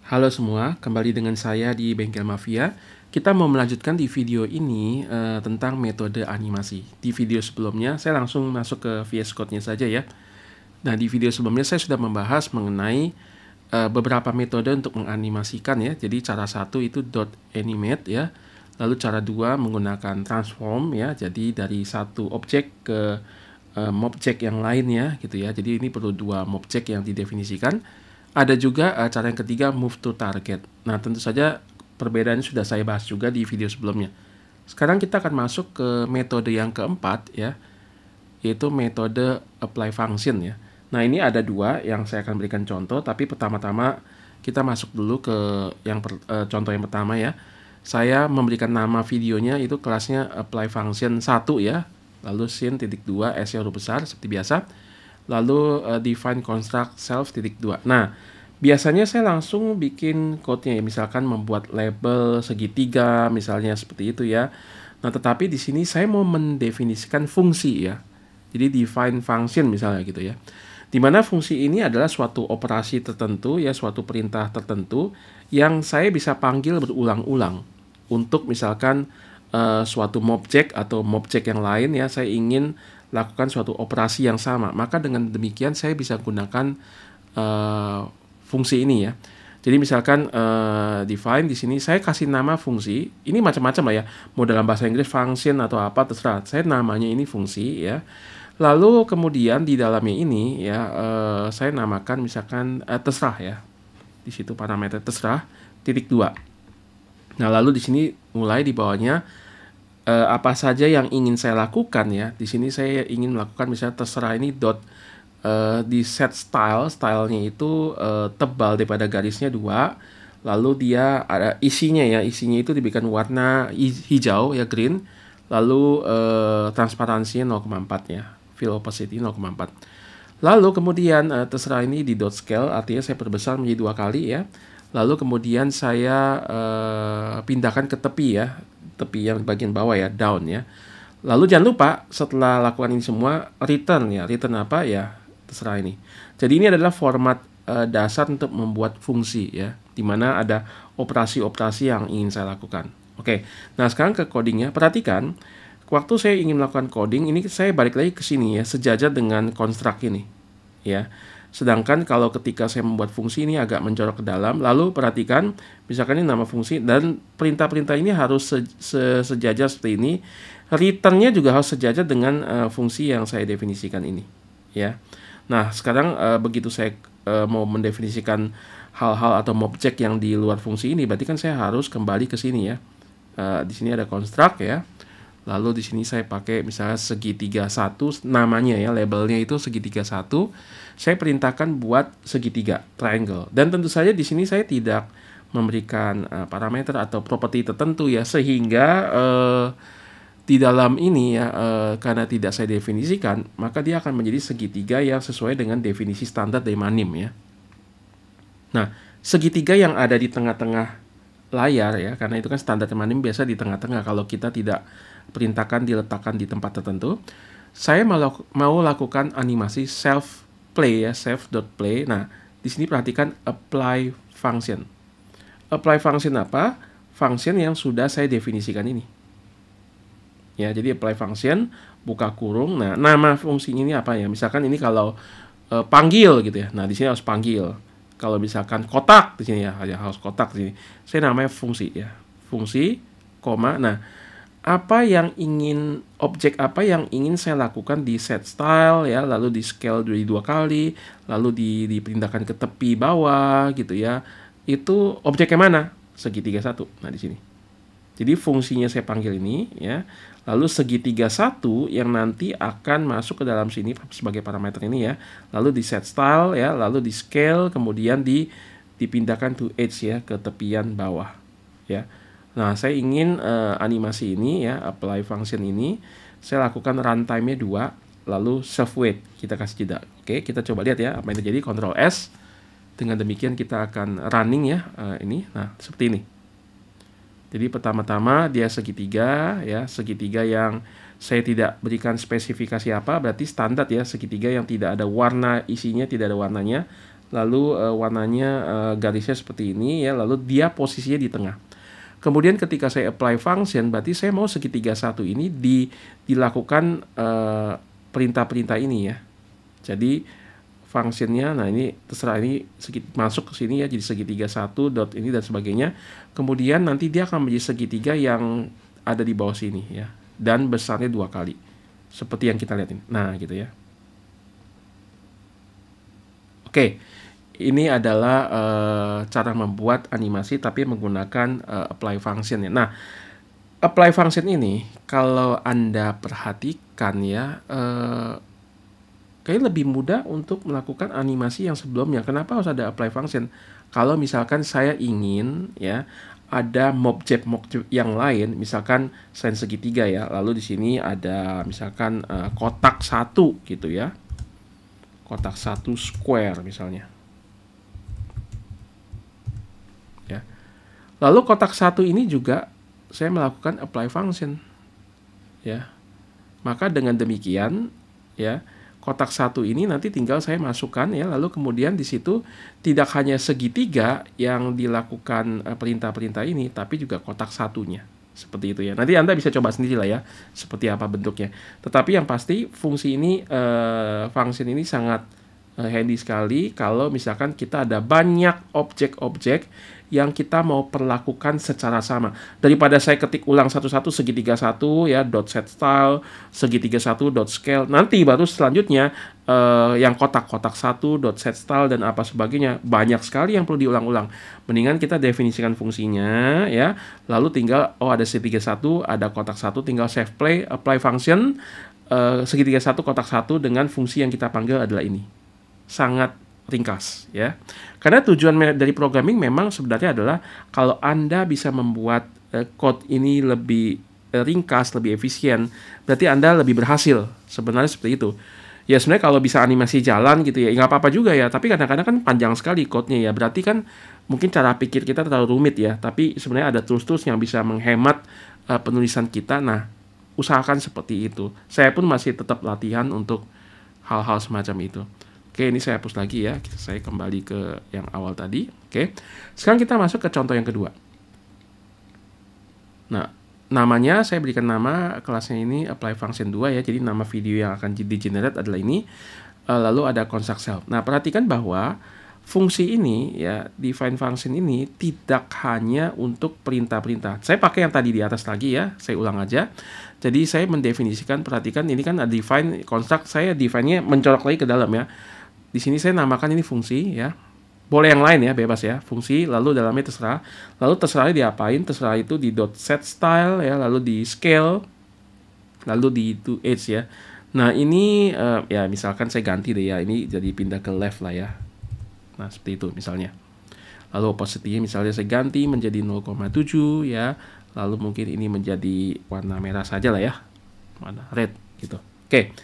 Halo semua, kembali dengan saya di Bengkel Mafia. Kita mau melanjutkan di video ini tentang metode animasi. Di video sebelumnya saya langsung masuk ke VS Code-nya saja ya. Nah, di video sebelumnya saya sudah membahas mengenai beberapa metode untuk menganimasikan ya. Jadi cara satu itu .animate ya. Lalu cara dua menggunakan transform ya. Jadi dari satu objek ke mobject yang lain ya gitu ya. Jadi ini perlu dua mobject yang didefinisikan. Ada juga cara yang ketiga move to target. Nah, tentu saja perbedaannya sudah saya bahas juga di video sebelumnya. Sekarang kita akan masuk ke metode yang keempat ya, yaitu metode apply function ya. Nah, ini ada dua yang saya akan berikan contoh, tapi pertama-tama kita masuk dulu ke contoh yang pertama ya. Saya memberikan nama videonya itu kelasnya apply function 1 ya, lalu scene.2 S-nya huruf besar seperti biasa. Lalu define construct self.2. Nah, biasanya saya langsung bikin code-nya ya, misalkan membuat label segitiga misalnya seperti itu ya. Nah, tetapi di sini saya mau mendefinisikan fungsi ya. Jadi define function misalnya gitu ya. Di mana fungsi ini adalah suatu operasi tertentu ya, suatu perintah tertentu yang saya bisa panggil berulang-ulang untuk misalkan suatu mobject atau mobject yang lain ya, saya ingin lakukan suatu operasi yang sama, maka dengan demikian saya bisa gunakan fungsi ini ya. Jadi misalkan define di sini saya kasih nama fungsi, ini macam-macam lah ya, mau dalam bahasa Inggris function atau apa terserah. Saya namanya ini fungsi ya. Lalu kemudian di dalamnya ini ya saya namakan misalkan terserah ya. Di situ parameter terserah titik 2. Nah, lalu di sini mulai di bawahnya apa saja yang ingin saya lakukan ya. Di sini saya ingin melakukan misalnya terserah ini di set stylenya itu tebal daripada garisnya 2. Lalu dia ada isinya ya. Isinya itu diberikan warna hijau ya, green. Lalu transparansinya 0,4 ya. Fill opacity 0,4. Lalu kemudian terserah ini di dot scale, artinya saya perbesar menjadi 2 kali ya. Lalu kemudian saya pindahkan ke tepi ya, tepi yang bagian bawah ya, down ya. Lalu jangan lupa setelah lakukan ini semua return ya, return apa ya, terserah ini. Jadi ini adalah format dasar untuk membuat fungsi ya, dimana ada operasi-operasi yang ingin saya lakukan. Oke, nah sekarang ke codingnya. Perhatikan, waktu saya ingin melakukan coding ini saya balik lagi ke sini ya, sejajar dengan construct ini ya. Sedangkan kalau ketika saya membuat fungsi ini agak mencolok ke dalam, lalu perhatikan, misalkan ini nama fungsi, dan perintah-perintah ini harus sejajar seperti ini. Return-nya juga harus sejajar dengan fungsi yang saya definisikan ini. Ya. Nah, sekarang begitu saya mau mendefinisikan hal-hal atau objek yang di luar fungsi ini, berarti kan saya harus kembali ke sini ya. Di sini ada construct ya. Lalu di sini saya pakai misalnya segitiga 1, namanya ya, labelnya itu segitiga 1. Saya perintahkan buat segitiga, triangle. Dan tentu saja di sini saya tidak memberikan parameter atau properti tertentu ya, sehingga di dalam ini ya, karena tidak saya definisikan, maka dia akan menjadi segitiga yang sesuai dengan definisi standar dari Manim ya. Nah, segitiga yang ada di tengah-tengah layar ya, karena itu kan standar Manim biasa di tengah-tengah kalau kita tidak perintahkan diletakkan di tempat tertentu. Saya mau lakukan animasi self play ya, self.play. Nah, di sini perhatikan apply function. Apply function apa? Function yang sudah saya definisikan ini. Ya, jadi apply function buka kurung. Nah, nama fungsinya ini apa ya? Misalkan ini kalau panggil gitu ya. Nah, di sini harus panggil. Kalau misalkan kotak di sini ya, harus kotak di sini. Saya namanya fungsi ya. Fungsi, koma. Nah, objek apa yang ingin saya lakukan di set style ya, lalu di scale 2 kali, lalu dipindahkan ke tepi bawah gitu ya. Itu objeknya mana? Segitiga 1. Nah, di sini. Jadi fungsinya saya panggil ini ya. Lalu segitiga 1 yang nanti akan masuk ke dalam sini sebagai parameter ini ya. Lalu di set style ya, lalu di scale, kemudian dipindahkan to edge ya, ke tepian bawah ya. Nah, saya ingin animasi ini ya, apply function ini, saya lakukan runtime-nya 2, lalu self wait, kita kasih jeda. Oke, kita coba lihat ya, apa yang terjadi, Ctrl S. Dengan demikian kita akan running ya, ini. Nah, seperti ini. Jadi pertama-tama dia segitiga ya, segitiga yang saya tidak berikan spesifikasi apa, berarti standar ya, segitiga yang tidak ada warna isinya, tidak ada warnanya. lalu warnanya garisnya seperti ini ya, lalu dia posisinya di tengah. Kemudian ketika saya apply function, berarti saya mau segitiga satu ini dilakukan perintah-perintah ini ya. Jadi functionnya, nah ini terserah, ini masuk ke sini ya, jadi segitiga satu dot ini dan sebagainya. Kemudian nanti dia akan menjadi segitiga yang ada di bawah sini ya, dan besarnya 2 kali seperti yang kita lihat ini. Nah gitu ya. Oke, ini adalah cara membuat animasi tapi menggunakan apply function ya. Nah, apply function ini kalau Anda perhatikan ya, kayaknya lebih mudah untuk melakukan animasi yang sebelumnya. Kenapa harus ada apply function? Kalau misalkan saya ingin ya ada mobject yang lain, misalkan selain segitiga ya, lalu di sini ada misalkan kotak 1 gitu ya, kotak 1 square misalnya ya. Lalu kotak 1 ini juga saya melakukan apply function ya. Maka dengan demikian ya, kotak 1 ini nanti tinggal saya masukkan ya, lalu kemudian di situ tidak hanya segitiga yang dilakukan perintah-perintah ini, tapi juga kotak satunya. Seperti itu ya. Nanti Anda bisa coba sendiri lah ya, seperti apa bentuknya. Tetapi yang pasti fungsi ini, function ini sangat handy sekali kalau misalkan kita ada banyak objek-objek yang kita mau perlakukan secara sama. Daripada saya ketik ulang satu-satu segitiga 1 ya, dot set style, segitiga 1 dot scale. Nanti baru selanjutnya yang kotak-kotak 1 dot set style dan apa sebagainya. Banyak sekali yang perlu diulang-ulang. Mendingan kita definisikan fungsinya ya. Lalu tinggal ada segitiga 1, ada kotak 1, tinggal save play, apply function segitiga 1 kotak 1 dengan fungsi yang kita panggil adalah ini. Sangat ringkas ya. Karena tujuan dari programming memang sebenarnya adalah kalau Anda bisa membuat code ini lebih ringkas, lebih efisien, berarti Anda lebih berhasil. Sebenarnya seperti itu. Ya sebenarnya kalau bisa animasi jalan gitu ya, nggak apa-apa juga ya. Tapi kadang-kadang kan panjang sekali code-nya ya. Berarti kan mungkin cara pikir kita terlalu rumit ya. Tapi sebenarnya ada tools-tools yang bisa menghemat penulisan kita. Nah, usahakan seperti itu. Saya pun masih tetap latihan untuk hal-hal semacam itu. Oke, ini saya hapus lagi ya. Saya kembali ke yang awal tadi. Oke. Sekarang kita masuk ke contoh yang kedua. Nah, namanya saya berikan nama kelasnya ini apply function 2 ya. Jadi nama video yang akan di-generate adalah ini. Lalu ada construct self. Nah, perhatikan bahwa fungsi ini ya, define function ini tidak hanya untuk perintah-perintah. Saya pakai yang tadi di atas lagi ya. Saya ulang aja. Jadi saya mendefinisikan, perhatikan ini kan ada define, construct, saya define-nya mencolok lagi ke dalam ya. Di sini saya namakan ini fungsi ya. Boleh yang lain ya, bebas ya. Fungsi, lalu dalamnya terserah. Lalu terserahnya diapain? Terserah itu di dot set style ya, lalu di scale, lalu di to age ya. Nah ini ya misalkan saya ganti deh ya. Ini jadi pindah ke left lah ya. Nah seperti itu misalnya. Lalu opacity-nya misalnya saya ganti menjadi 0,7 ya. Lalu mungkin ini menjadi warna merah saja lah ya. Warna red gitu. Oke.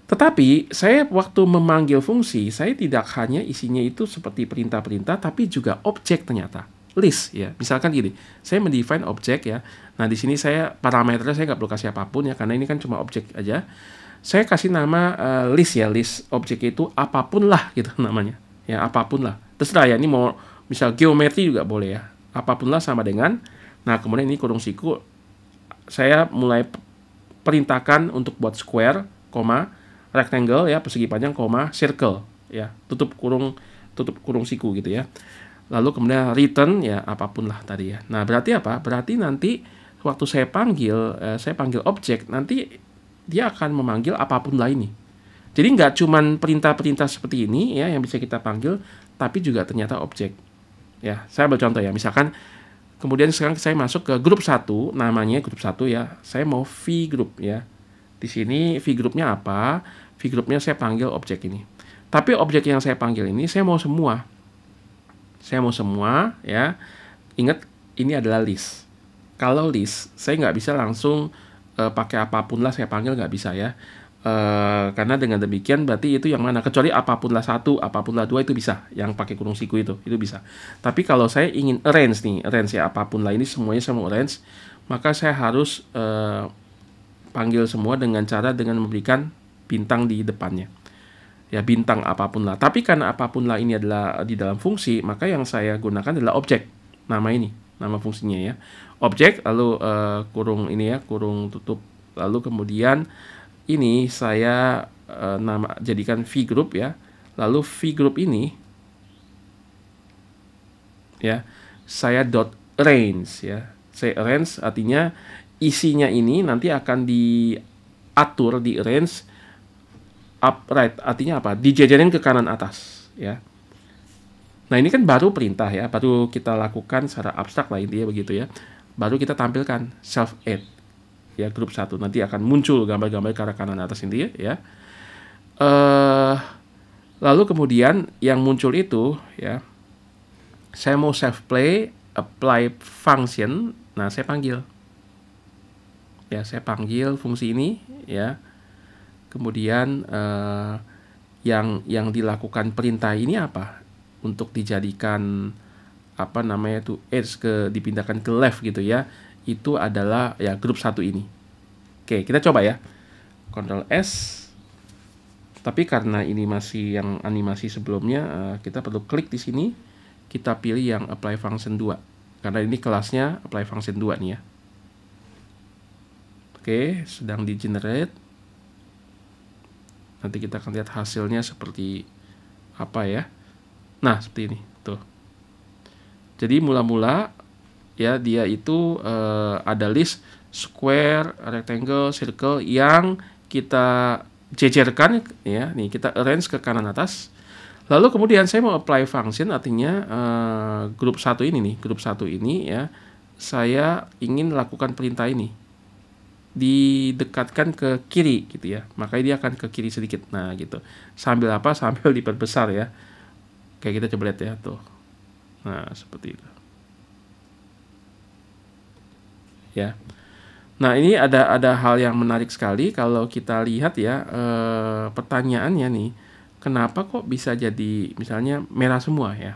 Tetapi saya waktu memanggil fungsi, saya tidak hanya isinya itu seperti perintah-perintah, tapi juga objek ternyata. List ya. Misalkan gini, saya mendefine objek ya. Nah di sini saya parameternya saya nggak perlu kasih apapun ya, karena ini kan cuma objek aja. Saya kasih nama list ya, list objek itu apapun lah gitu namanya. Ya apapun lah. Terserah ya, ini mau misal geometri juga boleh ya. Apapun lah sama dengan. Nah kemudian ini kurung siku. Saya mulai perintahkan untuk buat square, koma, rectangle ya, persegi panjang, koma, circle ya, tutup kurung siku gitu ya. Lalu kemudian return ya apapun lah tadi ya. Nah berarti apa? Berarti nanti waktu saya panggil objek, nanti dia akan memanggil apapun lah ini. Jadi nggak cuman perintah-perintah seperti ini ya yang bisa kita panggil, tapi juga ternyata objek ya. Saya bercontoh ya, misalkan kemudian sekarang saya masuk ke grup 1, namanya grup 1 ya. Saya mau V group ya. Di sini V grupnya apa? V grupnya saya panggil objek ini. Tapi objek yang saya panggil ini saya mau semua. Saya mau semua ya. Ingat ini adalah list. Kalau list saya nggak bisa langsung pakai apapun lah saya panggil, nggak bisa ya. Karena dengan demikian berarti itu yang mana? Kecuali apapun lah 1, apapun lah 2 itu bisa. Yang pakai kurung siku itu bisa. Tapi kalau saya ingin arrange nih, arrange ya apapun lah ini semuanya saya mau arrange, maka saya harus panggil semua dengan memberikan bintang di depannya. ya bintang apapun lah. Tapi karena apapun lah ini adalah di dalam fungsi, maka yang saya gunakan adalah objek. Nama ini, nama fungsinya ya. Objek lalu kurung ini ya, kurung tutup. Lalu kemudian ini saya jadikan vgroup ya. Lalu vgroup ini ya, saya dot range ya. Saya range artinya isinya ini nanti akan diatur di range upright, artinya apa? Dijajarin ke kanan atas ya. Nah, ini kan baru perintah ya, baru kita lakukan secara abstrak lah intinya begitu ya. Baru kita tampilkan self add ya, grup 1 nanti akan muncul gambar-gambar ke arah kanan atas intinya ya. Lalu kemudian yang muncul itu ya, saya mau self play apply function. Nah, saya panggil ya, saya panggil fungsi ini ya. Kemudian yang dilakukan perintah ini apa? Untuk dijadikan apa namanya itu edge dipindahkan ke left gitu ya. Itu adalah ya grup 1 ini. Oke, kita coba ya. Ctrl S. Tapi karena ini masih yang animasi sebelumnya, kita perlu klik di sini. Kita pilih yang apply function 2. Karena ini kelasnya apply function 2 nih ya. Oke, sedang di generate. Nanti kita akan lihat hasilnya seperti apa ya. Nah, seperti ini tuh. Jadi mula-mula ya dia itu ada list square, rectangle, circle yang kita jejerkan ya. Nih kita arrange ke kanan atas. Lalu kemudian saya mau apply function, artinya grup 1 ini nih, grup 1 ini ya. Saya ingin lakukan perintah ini. Didekatkan ke kiri gitu ya, makanya dia akan ke kiri sedikit. Nah gitu, sambil apa? Sambil diperbesar ya. Kayak kita coba lihat ya tuh. Nah seperti itu ya. Nah ini ada hal yang menarik sekali kalau kita lihat ya, pertanyaannya nih, kenapa kok bisa jadi misalnya merah semua ya?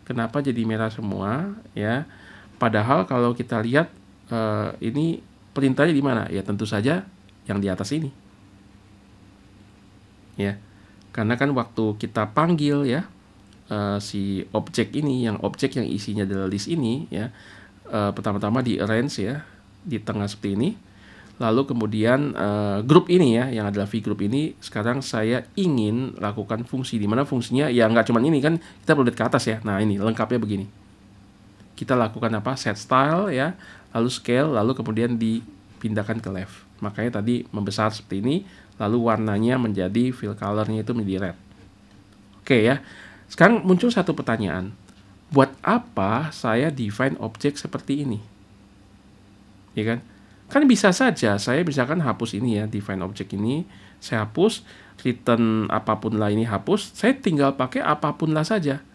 Kenapa jadi merah semua ya? Padahal kalau kita lihat ini perintahnya di mana? Ya tentu saja yang di atas ini. Ya. Karena kan waktu kita panggil ya si objek ini, yang objek yang isinya adalah list ini ya. Pertama-tama di arrange ya, di tengah seperti ini. Lalu kemudian grup ini ya, yang adalah vgroup ini, sekarang saya ingin lakukan fungsi, di mana fungsinya ya nggak cuma ini kan, kita perlu lihat ke atas ya. Nah ini lengkapnya begini. Kita lakukan apa? Set style ya, lalu scale, lalu kemudian dipindahkan ke left. Makanya tadi membesar seperti ini, lalu warnanya menjadi fill colornya itu menjadi red. Oke ya. Sekarang muncul satu pertanyaan. Buat apa saya define objek seperti ini? Ya kan? Kan bisa saja saya misalkan hapus ini ya, define objek ini, saya hapus, return apapun lah ini hapus, saya tinggal pakai apapun lah saja.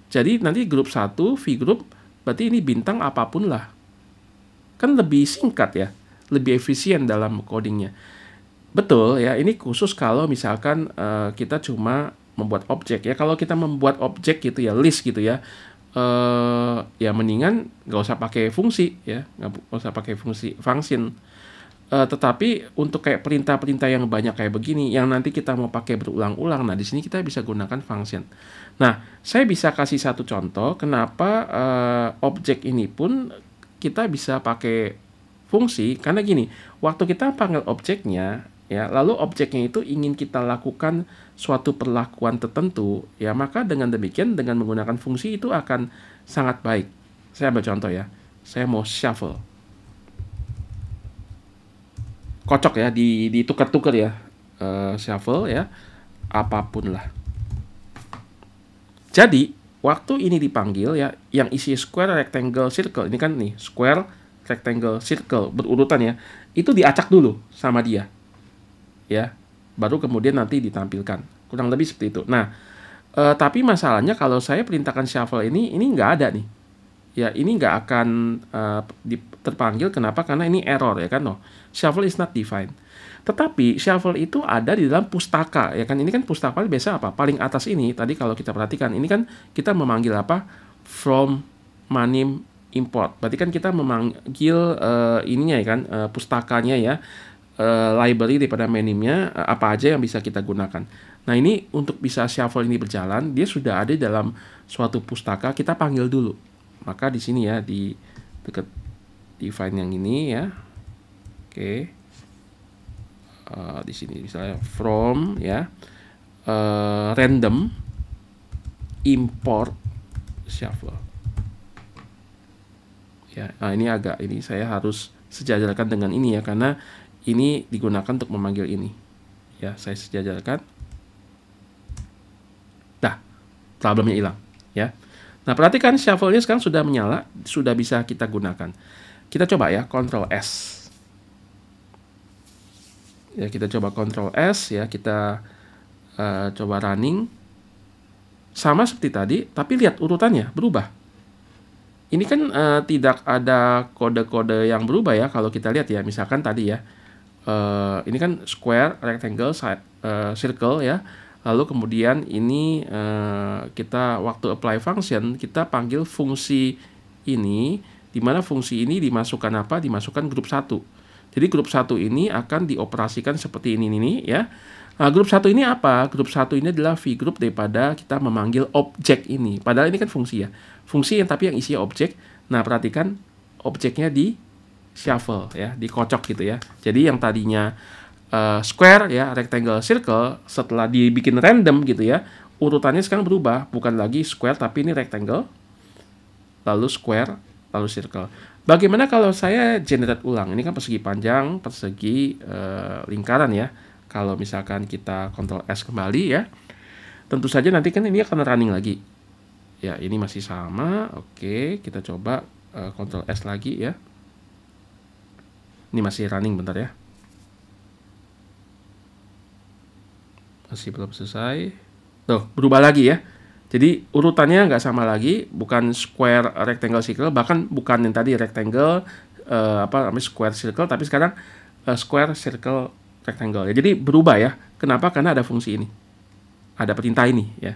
Jadi nanti grup 1, vgroup, berarti ini bintang apapun lah. Kan lebih singkat ya, lebih efisien dalam codingnya. Betul ya, ini khusus kalau misalkan kita cuma membuat objek ya. Kalau kita membuat objek gitu ya, list gitu ya, ya mendingan nggak usah pakai fungsi ya, nggak usah pakai fungsi function. Tetapi untuk kayak perintah-perintah yang banyak kayak begini, yang nanti kita mau pakai berulang-ulang, nah di sini kita bisa gunakan function. Nah, saya bisa kasih satu contoh kenapa objek ini pun kita bisa pakai fungsi, karena gini, waktu kita panggil objeknya ya, lalu objeknya itu ingin kita lakukan suatu perlakuan tertentu ya, maka dengan demikian dengan menggunakan fungsi itu akan sangat baik. Saya ambil contoh ya, saya mau shuffle, kocok ya, ditukar-tukar ya, shuffle ya, apapun lah. Jadi waktu ini dipanggil ya, yang isi square, rectangle, circle, ini kan nih square, rectangle, circle berurutan ya, itu diacak dulu sama dia ya, baru kemudian nanti ditampilkan, kurang lebih seperti itu. Nah tapi masalahnya kalau saya perintahkan shuffle ini nggak ada nih ya, ini nggak akan terpanggil. Kenapa? Karena ini error ya kan, no, shuffle is not defined. Tetapi shuffle itu ada di dalam pustaka ya kan. Ini kan pustaka biasa apa? Paling atas ini tadi kalau kita perhatikan, ini kan kita memanggil apa? From manim import. Berarti kan kita memanggil ininya ya kan, pustakanya ya. library daripada menimnya apa aja yang bisa kita gunakan. Nah, ini untuk bisa shuffle ini berjalan, dia sudah ada dalam suatu pustaka, kita panggil dulu. Maka di sini ya, di dekat define yang ini ya. Oke. Di sini misalnya from ya, random import shuffle. Ya, nah ini saya harus sejajarkan dengan ini ya, karena ini digunakan untuk memanggil ini. Ya, saya sejajarkan. Nah, problemnya hilang ya. Nah, perhatikan shuffle-nya sekarang sudah menyala, sudah bisa kita gunakan. Kita coba ya, Ctrl S. Ya, kita coba Ctrl S ya, kita coba running. Sama seperti tadi, tapi lihat urutannya berubah. Ini kan tidak ada kode-kode yang berubah ya, kalau kita lihat ya, misalkan tadi ya, ini kan square, rectangle, circle ya. Lalu kemudian ini kita waktu apply function, kita panggil fungsi ini, di mana fungsi ini dimasukkan apa? Dimasukkan grup 1. Jadi grup 1 ini akan dioperasikan seperti ini ya. Nah, grup 1 ini apa? Grup 1 ini adalah vgroup daripada kita memanggil objek ini. Padahal ini kan fungsi ya. Fungsi yang tapi yang isinya objek. Nah, perhatikan objeknya di shuffle ya, dikocok gitu ya. Jadi yang tadinya square ya, rectangle, circle, setelah dibikin random gitu ya, urutannya sekarang berubah, bukan lagi square tapi ini rectangle, lalu square, lalu circle. Bagaimana kalau saya generate ulang? Ini kan persegi panjang, persegi lingkaran ya. Kalau misalkan kita Ctrl S kembali ya, tentu saja nanti kan ini akan running lagi. Ya, ini masih sama. Oke, kita coba Ctrl S lagi ya. Ini masih running, bentar ya. Masih belum selesai. Tuh, berubah lagi ya. Jadi urutannya nggak sama lagi, bukan square, rectangle, circle, bahkan bukan yang tadi rectangle, square, circle, tapi sekarang square, circle, rectangle ya. Jadi berubah ya. Kenapa? Karena ada fungsi ini, ada perintah ini ya.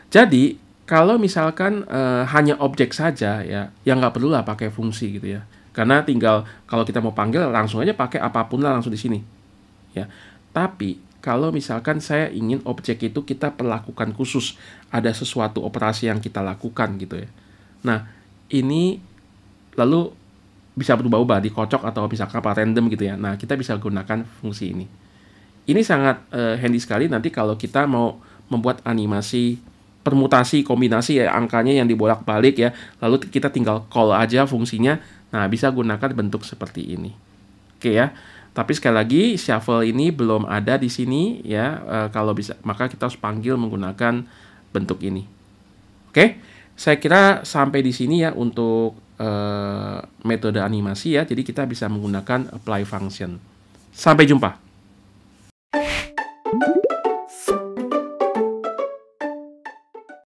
Jadi kalau misalkan hanya objek saja ya, yang nggak perlu lah pakai fungsi gitu ya. Karena tinggal kalau kita mau panggil langsung aja pakai apapun lah langsung di sini ya. Tapi kalau misalkan saya ingin objek itu kita perlakukan khusus, ada sesuatu operasi yang kita lakukan gitu ya. Nah, ini lalu bisa berubah-ubah, dikocok atau misalkan apa random gitu ya. Nah, kita bisa gunakan fungsi ini. Ini sangat handy sekali nanti kalau kita mau membuat animasi permutasi, kombinasi ya, angkanya yang dibolak-balik ya. Lalu kita tinggal call aja fungsinya. Nah, bisa gunakan bentuk seperti ini. Oke ya. Tapi sekali lagi shuffle ini belum ada di sini ya. Kalau bisa maka kita harus panggil menggunakan bentuk ini. Oke. Saya kira sampai di sini ya untuk metode animasi ya. Jadi kita bisa menggunakan apply function. Sampai jumpa.